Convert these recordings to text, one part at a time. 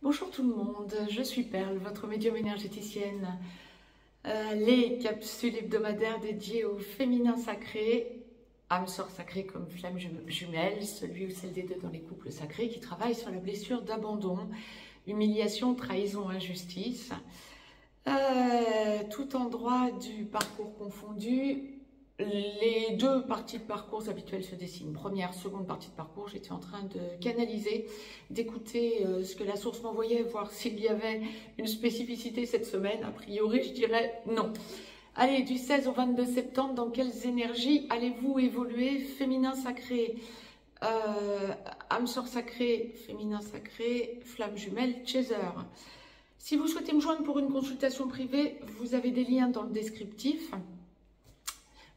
Bonjour tout le monde, je suis Perle, votre médium énergéticienne. Les capsules hebdomadaires dédiées au féminin sacré, âme sœur sacrée comme flamme jumelle, celui ou celle des deux dans les couples sacrés qui travaillent sur la blessure d'abandon, humiliation, trahison, injustice. Tout endroit du parcours confondu, les deux parties de parcours habituelles se dessinent. Première, seconde partie de parcours, j'étais en train de canaliser, d'écouter ce que la source m'envoyait, voir s'il y avait une spécificité cette semaine. A priori, je dirais non. Allez, du 16 au 22 septembre, dans quelles énergies allez-vous évoluer? Féminin sacré, âme sœur sacrée, féminin sacré, flamme jumelle, chaser. Si vous souhaitez me joindre pour une consultation privée, vous avez des liens dans le descriptif.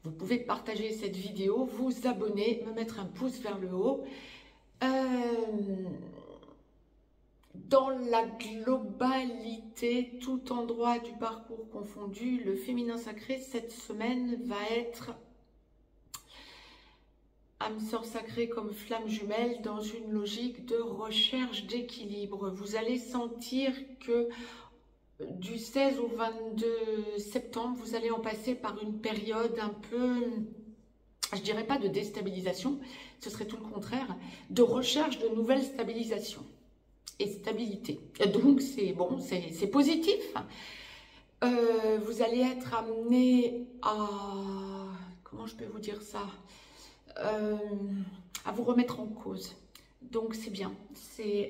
Vous pouvez partager cette vidéo, vous abonner, me mettre un pouce vers le haut. Dans la globalité, tout endroit du parcours confondu, le féminin sacré cette semaine va être âme sœur sacrée comme flamme jumelle dans une logique de recherche d'équilibre. Vous allez sentir que du 16 au 22 septembre, vous allez en passer par une période un peu, je dirais pas de déstabilisation, ce serait tout le contraire, de recherche de nouvelles stabilisations et stabilité. Donc c'est bon, c'est positif. Vous allez être amené à, comment je peux vous dire ça, à vous remettre en cause. Donc c'est bien.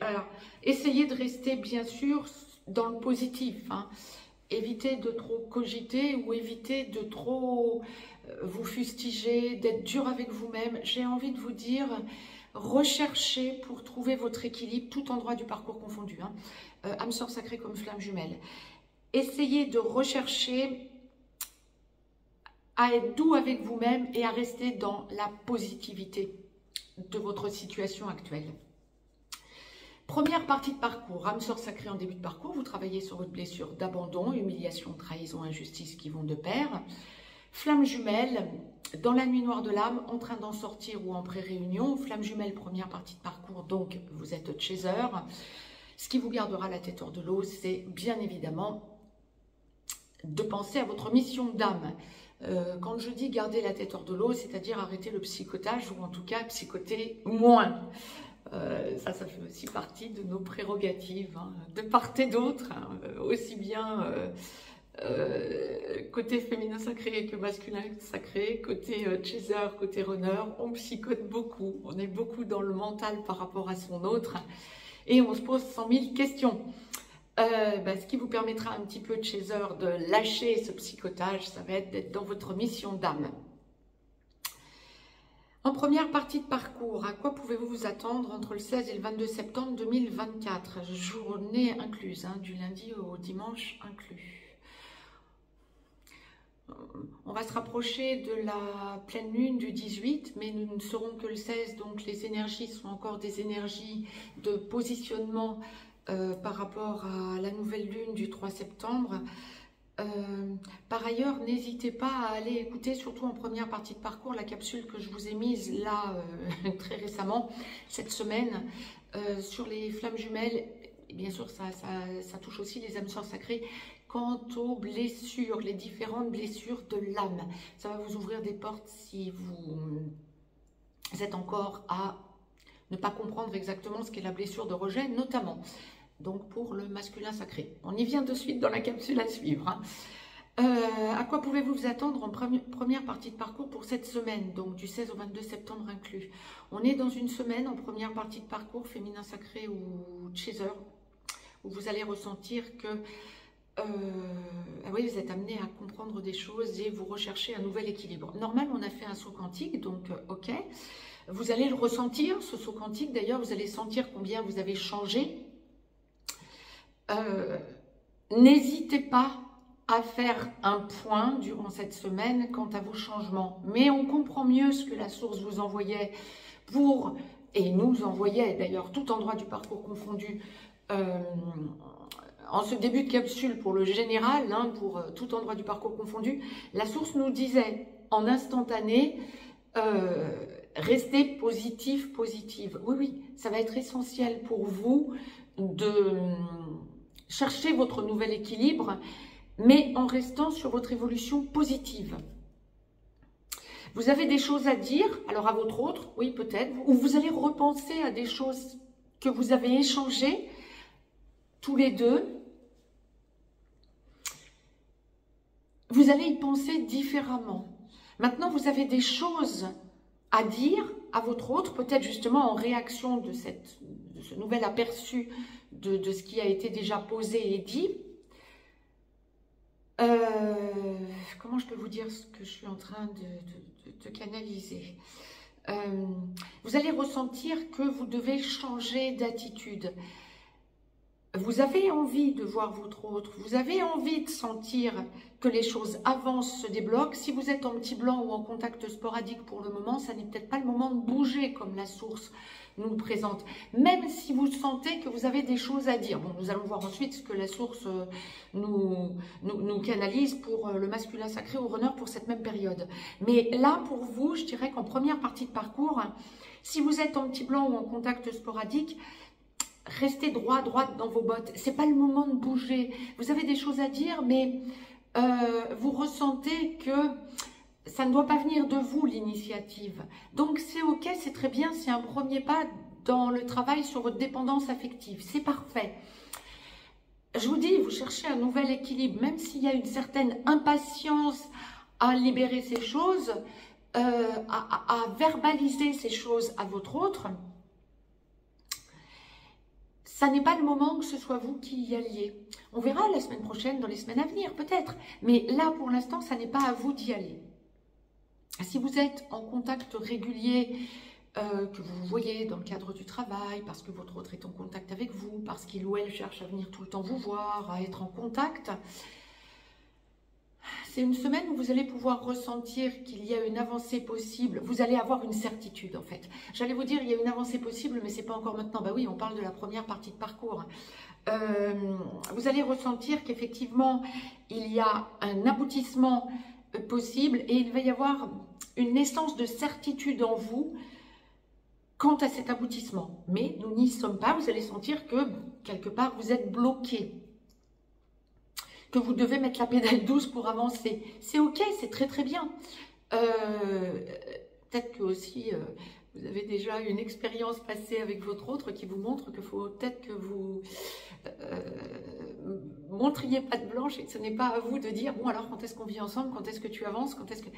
Alors, essayez de rester bien sûr dans le positif, hein. Évitez de trop cogiter ou évitez de trop vous fustiger, d'être dur avec vous-même. J'ai envie de vous dire, recherchez pour trouver votre équilibre, tout endroit du parcours confondu, hein. Âme sœur sacrée comme flamme jumelle. Essayez de rechercher à être doux avec vous-même et à rester dans la positivité de votre situation actuelle. Première partie de parcours, âme sœur sacrée en début de parcours, vous travaillez sur votre blessure d'abandon, humiliation, trahison, injustice qui vont de pair. Flamme jumelle, dans la nuit noire de l'âme, en train d'en sortir ou en pré-réunion. Flamme jumelle, première partie de parcours, donc vous êtes chaser. Ce qui vous gardera la tête hors de l'eau, c'est bien évidemment de penser à votre mission d'âme. Quand je dis garder la tête hors de l'eau, c'est-à-dire arrêter le psychotage ou en tout cas psychoter moins. Ça fait aussi partie de nos prérogatives, hein, de part et d'autre, hein, aussi bien côté féminin sacré que masculin sacré, côté chaser, côté runner, on psychote beaucoup, on est beaucoup dans le mental par rapport à son autre et on se pose 100 000 questions. Ce qui vous permettra un petit peu de chaser de lâcher ce psychotage, ça va être d'être dans votre mission d'âme. En première partie de parcours, à quoi pouvez-vous vous attendre entre le 16 et le 22 septembre 2024? Journée incluse, hein, du lundi au dimanche inclus. On va se rapprocher de la pleine lune du 18, mais nous ne serons que le 16, donc les énergies sont encore des énergies de positionnement par rapport à la nouvelle lune du 3 septembre. Par ailleurs, n'hésitez pas à aller écouter, surtout en première partie de parcours, la capsule que je vous ai mise là très récemment, cette semaine, sur les flammes jumelles. Et bien sûr, ça touche aussi les âmes sœurs sacrées. Quant aux blessures, les différentes blessures de l'âme, ça va vous ouvrir des portes si vous êtes encore à ne pas comprendre exactement ce qu'est la blessure de rejet, notamment. Donc pour le masculin sacré. On y vient de suite dans la capsule à suivre, hein. À quoi pouvez-vous vous attendre en première partie de parcours pour cette semaine, donc du 16 au 22 septembre inclus? On est dans une semaine en première partie de parcours, féminin sacré ou chaser, où vous allez ressentir que oui, vous êtes amené à comprendre des choses et vous recherchez un nouvel équilibre. Normal, on a fait un saut quantique, donc ok. Vous allez le ressentir, ce saut quantique. D'ailleurs, vous allez sentir combien vous avez changé. N'hésitez pas à faire un point durant cette semaine quant à vos changements. Mais on comprend mieux ce que la source vous envoyait et nous envoyait d'ailleurs, tout endroit du parcours confondu, en ce début de capsule pour le général, hein, pour tout endroit du parcours confondu. La source nous disait en instantané, restez positif, positive. Oui, oui, ça va être essentiel pour vous de chercher votre nouvel équilibre, mais en restant sur votre évolution positive. Vous avez des choses à dire, alors à votre autre, oui peut-être, ou vous allez repenser à des choses que vous avez échangées tous les deux. Vous allez y penser différemment. Maintenant, vous avez des choses à dire à votre autre, peut-être justement en réaction de ce nouvel aperçu de ce qui a été déjà posé et dit. Comment je peux vous dire ce que je suis en train de canaliser? Vous allez ressentir que vous devez changer d'attitude. Vous avez envie de voir votre autre, vous avez envie de sentir que les choses avancent, se débloquent. Si vous êtes en petit blanc ou en contact sporadique pour le moment, ça n'est peut-être pas le moment de bouger comme la source nous le présente. Même si vous sentez que vous avez des choses à dire. Bon, nous allons voir ensuite ce que la source nous canalise pour le masculin sacré ou runner pour cette même période. Mais là, pour vous, je dirais qu'en première partie de parcours, si vous êtes en petit blanc ou en contact sporadique, restez droite dans vos bottes. C'est pas le moment de bouger. Vous avez des choses à dire, mais vous ressentez que ça ne doit pas venir de vous, l'initiative. Donc c'est ok, c'est très bien, c'est un premier pas dans le travail sur votre dépendance affective. C'est parfait. Je vous dis, vous cherchez un nouvel équilibre, même s'il y a une certaine impatience à libérer ces choses, à verbaliser ces choses à votre autre. Ça n'est pas le moment que ce soit vous qui y alliez. On verra la semaine prochaine, dans les semaines à venir, peut-être. Mais là, pour l'instant, ça n'est pas à vous d'y aller. Si vous êtes en contact régulier, que vous voyez dans le cadre du travail, parce que votre autre est en contact avec vous, parce qu'il ou elle cherche à venir tout le temps vous voir, à être en contact, c'est une semaine où vous allez pouvoir ressentir qu'il y a une avancée possible. Vous allez avoir une certitude, en fait. J'allais vous dire, il y a une avancée possible, mais ce n'est pas encore maintenant. Bah oui, on parle de la première partie de parcours. Vous allez ressentir qu'effectivement, il y a un aboutissement possible et il va y avoir une naissance de certitude en vous quant à cet aboutissement. Mais nous n'y sommes pas. Vous allez sentir que, quelque part, vous êtes bloqué, que vous devez mettre la pédale douce pour avancer. C'est ok, c'est très très bien. Peut-être que aussi vous avez déjà une expérience passée avec votre autre qui vous montre qu'il faut peut-être que vous montriez patte blanche et que ce n'est pas à vous de dire bon alors quand est-ce qu'on vit ensemble, quand est-ce que tu avances, quand est-ce que...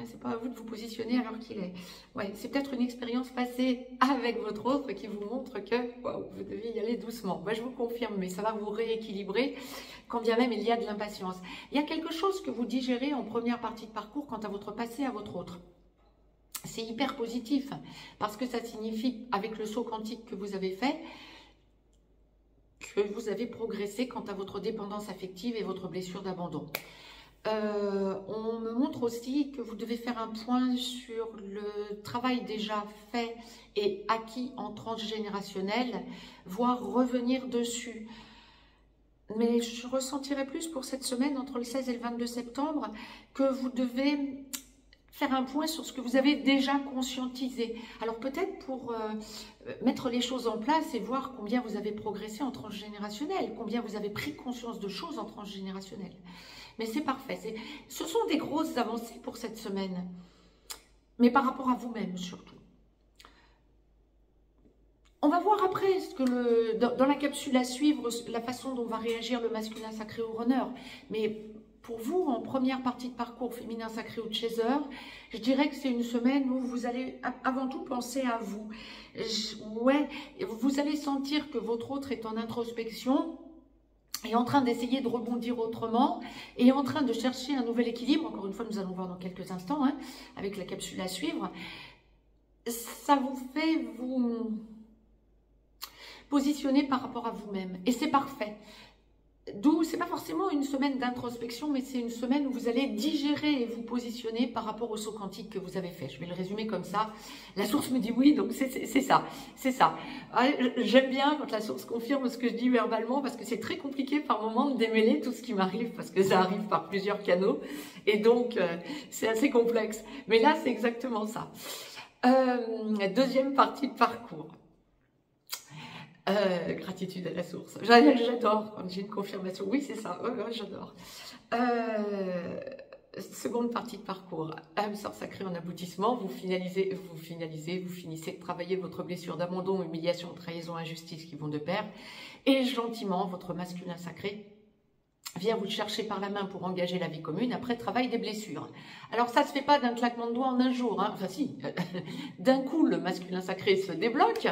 c'est pas à vous de vous positionner alors qu'il est. Ouais, c'est peut-être une expérience passée avec votre autre qui vous montre que wow, vous devez y aller doucement. Moi, je vous confirme, mais ça va vous rééquilibrer quand bien même il y a de l'impatience. Il y a quelque chose que vous digérez en première partie de parcours quant à votre passé à votre autre. C'est hyper positif parce que ça signifie, avec le saut quantique que vous avez fait, que vous avez progressé quant à votre dépendance affective et votre blessure d'abandon. On me montre aussi que vous devez faire un point sur le travail déjà fait et acquis en transgénérationnel, voire revenir dessus. Mais je ressentirai plus pour cette semaine, entre le 16 et le 22 septembre, que vous devez faire un point sur ce que vous avez déjà conscientisé. Alors peut-être pour mettre les choses en place et voir combien vous avez progressé en transgénérationnel, combien vous avez pris conscience de choses en transgénérationnel. Mais c'est parfait. Ce sont des grosses avancées pour cette semaine. Mais par rapport à vous-même surtout. On va voir après ce que dans la capsule à suivre, la façon dont va réagir le masculin sacré au runner. Mais pour vous, en première partie de parcours féminin sacré ou chaser, je dirais que c'est une semaine où vous allez avant tout penser à vous. Ouais, vous allez sentir que votre autre est en introspection, est en train d'essayer de rebondir autrement, est en train de chercher un nouvel équilibre. Encore une fois, nous allons voir dans quelques instants, hein, avec la capsule à suivre. Ça vous fait vous positionner par rapport à vous-même. Et c'est parfait. D'où, c'est pas forcément une semaine d'introspection, mais c'est une semaine où vous allez digérer et vous positionner par rapport au saut quantique que vous avez fait. Je vais le résumer comme ça. La source me dit oui, donc c'est ça. C'est ça. J'aime bien quand la source confirme ce que je dis verbalement, parce que c'est très compliqué par moment de démêler tout ce qui m'arrive, parce que ça arrive par plusieurs canaux. Et donc, c'est assez complexe. Mais là, c'est exactement ça. Deuxième partie de parcours. Gratitude à la source. J'adore quand j'ai une confirmation. Oui, c'est ça. Ouais, j'adore. Seconde partie de parcours. Âme sœur sacrée en aboutissement. Vous finissez de travailler votre blessure d'abandon, humiliation, trahison, injustice qui vont de pair. Et gentiment, votre masculin sacré vient vous chercher par la main pour engager la vie commune après travail des blessures. Alors ça se fait pas d'un claquement de doigts en un jour, hein. Enfin si, d'un coup le masculin sacré se débloque,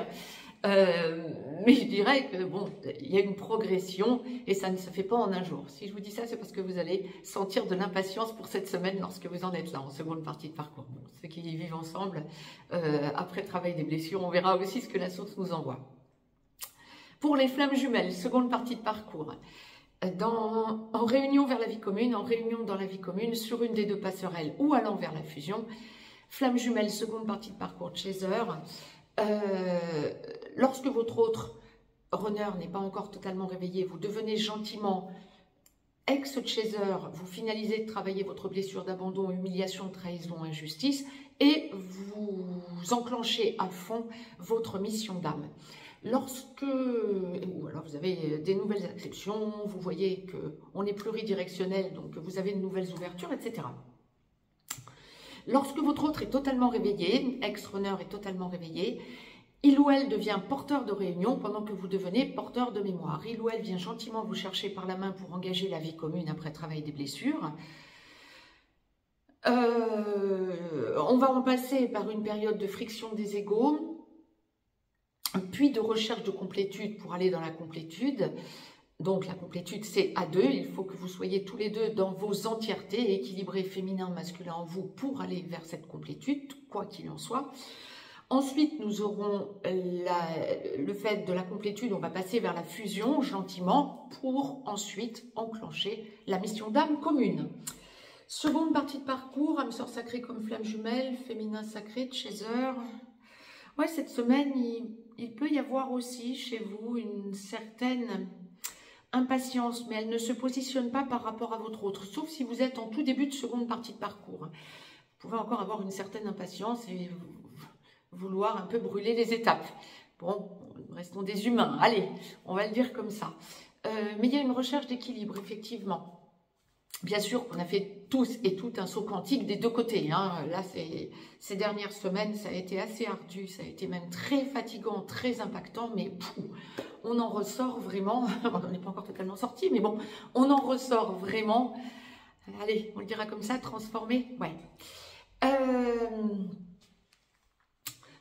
mais je dirais que bon, il y a une progression et ça ne se fait pas en un jour. Si je vous dis ça, c'est parce que vous allez sentir de l'impatience pour cette semaine lorsque vous en êtes là, en seconde partie de parcours. Bon, ceux qui y vivent ensemble, après travail des blessures, on verra aussi ce que la source nous envoie. Pour les flammes jumelles, seconde partie de parcours. En réunion vers la vie commune, en réunion dans la vie commune, sur une des deux passerelles ou allant vers la fusion. Flamme jumelle, seconde partie de parcours de Chaser. Lorsque votre autre runner n'est pas encore totalement réveillé, vous devenez gentiment ex-Chaser, vous finalisez de travailler votre blessure d'abandon, humiliation, trahison, injustice et vous enclenchez à fond votre mission d'âme. Lorsque, ou alors vous avez des nouvelles acceptions, vous voyez qu'on est pluridirectionnel, donc vous avez de nouvelles ouvertures, etc. Lorsque votre autre est totalement réveillé, ex-runner est totalement réveillé, il ou elle devient porteur de réunion pendant que vous devenez porteur de mémoire. Il ou elle vient gentiment vous chercher par la main pour engager la vie commune après travail des blessures. On va en passer par une période de friction des égos, puis de recherche de complétude pour aller dans la complétude. Donc la complétude, c'est à deux. Il faut que vous soyez tous les deux dans vos entièretés, équilibrés féminin, masculin en vous, pour aller vers cette complétude, quoi qu'il en soit. Ensuite, nous aurons le fait de la complétude, on va passer vers la fusion gentiment pour ensuite enclencher la mission d'âme commune. Seconde partie de parcours, âme sœur sacrée comme flamme jumelle, féminin sacré, Chaser. Ouais, cette semaine, il peut y avoir aussi chez vous une certaine impatience, mais elle ne se positionne pas par rapport à votre autre, sauf si vous êtes en tout début de seconde partie de parcours. Vous pouvez encore avoir une certaine impatience et vouloir un peu brûler les étapes. Bon, restons des humains, allez, on va le dire comme ça. Mais il y a une recherche d'équilibre, effectivement. Bien sûr qu'on a fait tous et toutes un saut quantique des deux côtés. Hein. Là, ces dernières semaines, ça a été assez ardu, ça a été même très fatigant, très impactant, mais on en ressort vraiment, on n'est pas encore totalement sorti, mais bon, on en ressort vraiment, allez, on le dira comme ça, transformé, ouais.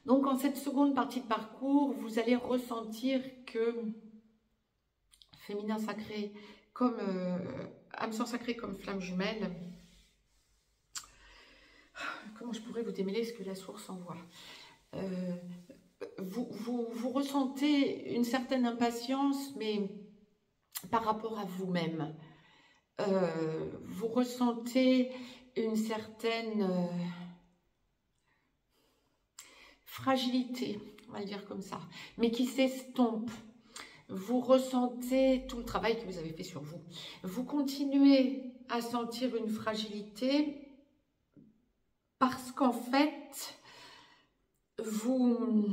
Donc, en cette seconde partie de parcours, vous allez ressentir que féminin sacré, comme âme sœur sacrée comme flamme jumelle, comment je pourrais vous démêler ce que la source envoie? Vous ressentez une certaine impatience, mais par rapport à vous-même. Vous ressentez une certaine fragilité, on va le dire comme ça, mais qui s'estompe. Vous ressentez tout le travail que vous avez fait sur vous. Vous continuez à sentir une fragilité parce qu'en fait, vous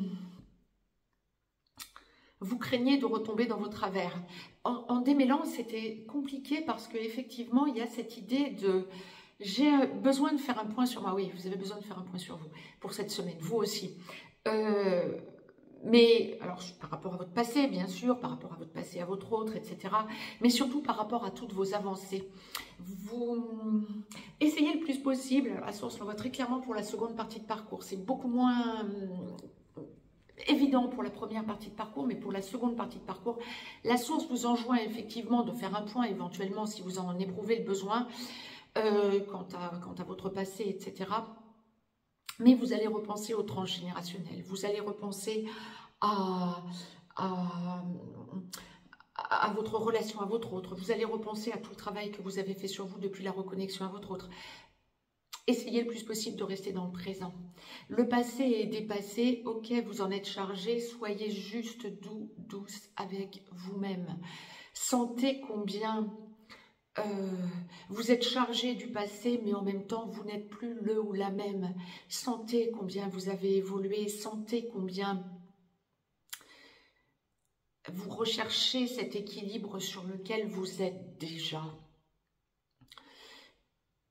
craignez de retomber dans vos travers. En démêlant, c'était compliqué parce qu'effectivement, il y a cette idée de « j'ai besoin de faire un point sur moi ». Oui, vous avez besoin de faire un point sur vous pour cette semaine, vous aussi. Mais, alors, par rapport à votre passé, bien sûr, par rapport à votre passé, à votre autre, etc. Mais surtout par rapport à toutes vos avancées. Vous essayez le plus possible, alors la source l'envoie très clairement pour la seconde partie de parcours. C'est beaucoup moins évident pour la première partie de parcours, mais pour la seconde partie de parcours, la source vous enjoint effectivement de faire un point éventuellement si vous en éprouvez le besoin quant à votre passé, etc. Mais vous allez repenser au transgénérationnel, vous allez repenser à votre relation à votre autre, vous allez repenser à tout le travail que vous avez fait sur vous depuis la reconnexion à votre autre. Essayez le plus possible de rester dans le présent. Le passé est dépassé, ok, vous en êtes chargé, soyez juste douce avec vous-même. Sentez combien vous êtes chargé du passé, mais en même temps, vous n'êtes plus le ou la même. Sentez combien vous avez évolué, sentez combien vous recherchez cet équilibre sur lequel vous êtes déjà.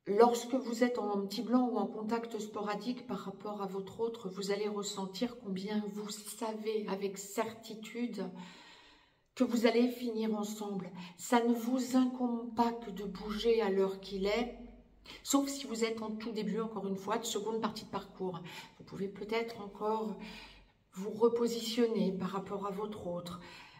Lorsque vous êtes en petit blanc ou en contact sporadique par rapport à votre autre, vous allez ressentir combien vous savez avec certitude que vous allez finir ensemble. Ça ne vous incombe pas que de bouger à l'heure qu'il est, sauf si vous êtes en tout début, encore une fois, de seconde partie de parcours. Vous pouvez peut-être encore vous repositionner par rapport à votre autre.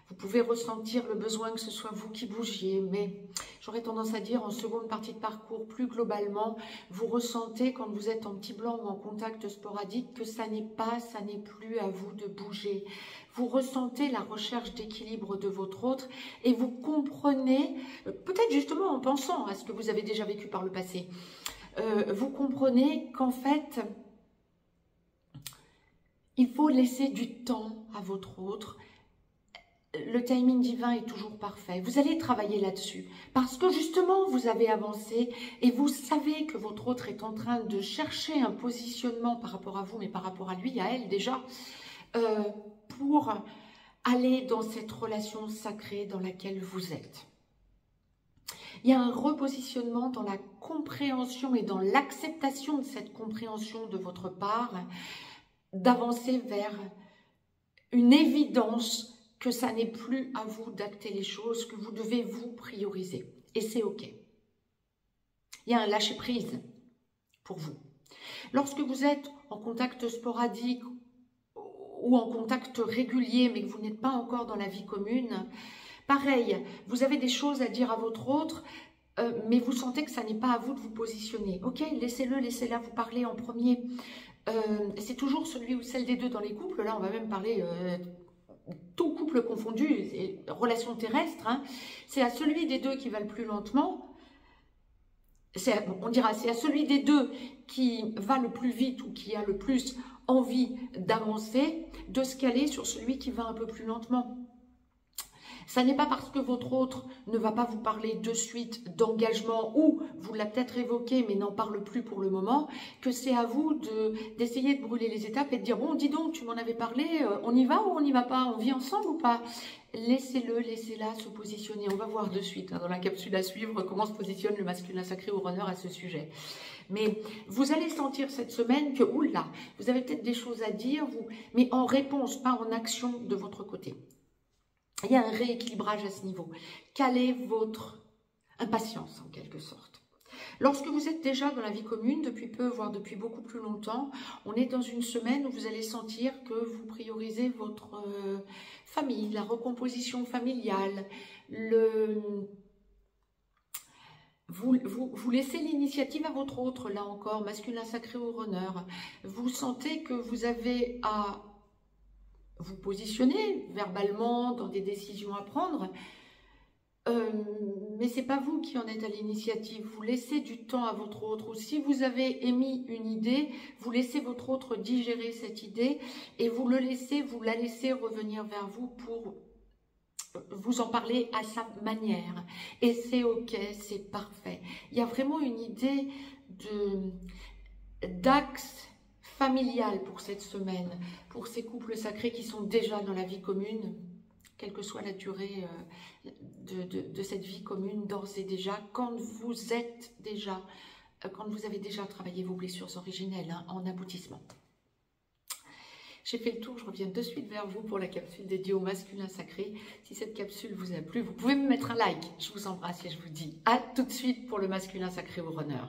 Vous pouvez ressentir le besoin que ce soit vous qui bougiez, mais j'aurais tendance à dire en seconde partie de parcours, plus globalement, vous ressentez quand vous êtes en petit blanc ou en contact sporadique que ça n'est plus à vous de bouger. Vous ressentez la recherche d'équilibre de votre autre et vous comprenez, peut-être justement en pensant à ce que vous avez déjà vécu par le passé, vous comprenez qu'en fait, il faut laisser du temps à votre autre. Le timing divin est toujours parfait. Vous allez travailler là-dessus parce que justement, vous avez avancé et vous savez que votre autre est en train de chercher un positionnement par rapport à vous, mais par rapport à lui, à elle déjà, pour aller dans cette relation sacrée dans laquelle vous êtes. Il y a un repositionnement dans la compréhension et dans l'acceptation de cette compréhension de votre part, d'avancer vers une évidence que ça n'est plus à vous d'acter les choses, que vous devez vous prioriser. Et c'est OK. Il y a un lâcher-prise pour vous. Lorsque vous êtes en contact sporadique ou en contact régulier, mais que vous n'êtes pas encore dans la vie commune, pareil, vous avez des choses à dire à votre autre, mais vous sentez que ça n'est pas à vous de vous positionner. OK, laissez-le, laissez-la vous parler en premier. C'est toujours celui ou celle des deux dans les couples. Là, on va même parler... tout couple confondu, relation terrestre, hein, c'est à celui des deux qui va le plus lentement, on dira c'est à celui des deux qui va le plus vite ou qui a le plus envie d'avancer, de se caler sur celui qui va un peu plus lentement. Ça n'est pas parce que votre autre ne va pas vous parler de suite d'engagement ou vous l'a peut-être évoqué mais n'en parle plus pour le moment que c'est à vous d'essayer de brûler les étapes et de dire bon dis donc tu m'en avais parlé, on y va ou on n'y va pas, on vit ensemble ou pas? Laissez-le, laissez-la se positionner. On va voir de suite hein, dans la capsule à suivre comment se positionne le masculin sacré au runner à ce sujet. Mais vous allez sentir cette semaine que oula, vous avez peut-être des choses à dire, mais en réponse, pas en action de votre côté. Il y a un rééquilibrage à ce niveau. Calez votre impatience en quelque sorte. Lorsque vous êtes déjà dans la vie commune, depuis peu, voire depuis beaucoup plus longtemps, on est dans une semaine où vous allez sentir que vous priorisez votre famille, la recomposition familiale, vous laissez l'initiative à votre autre, là encore, masculin sacré ou runner. Vous sentez que vous avez à vous positionner verbalement dans des décisions à prendre, mais c'est pas vous qui en êtes à l'initiative. Vous laissez du temps à votre autre, ou si vous avez émis une idée, vous laissez votre autre digérer cette idée et vous la laissez revenir vers vous pour vous en parler à sa manière. Et c'est OK, c'est parfait. Il y a vraiment une idée d'axe familial pour cette semaine, pour ces couples sacrés qui sont déjà dans la vie commune, quelle que soit la durée de cette vie commune, d'ores et déjà, quand vous avez déjà travaillé vos blessures originelles hein, en aboutissement. J'ai fait le tour, je reviens de suite vers vous pour la capsule dédiée au masculin sacré. Si cette capsule vous a plu, vous pouvez me mettre un like. Je vous embrasse et je vous dis à tout de suite pour le masculin sacré au runner.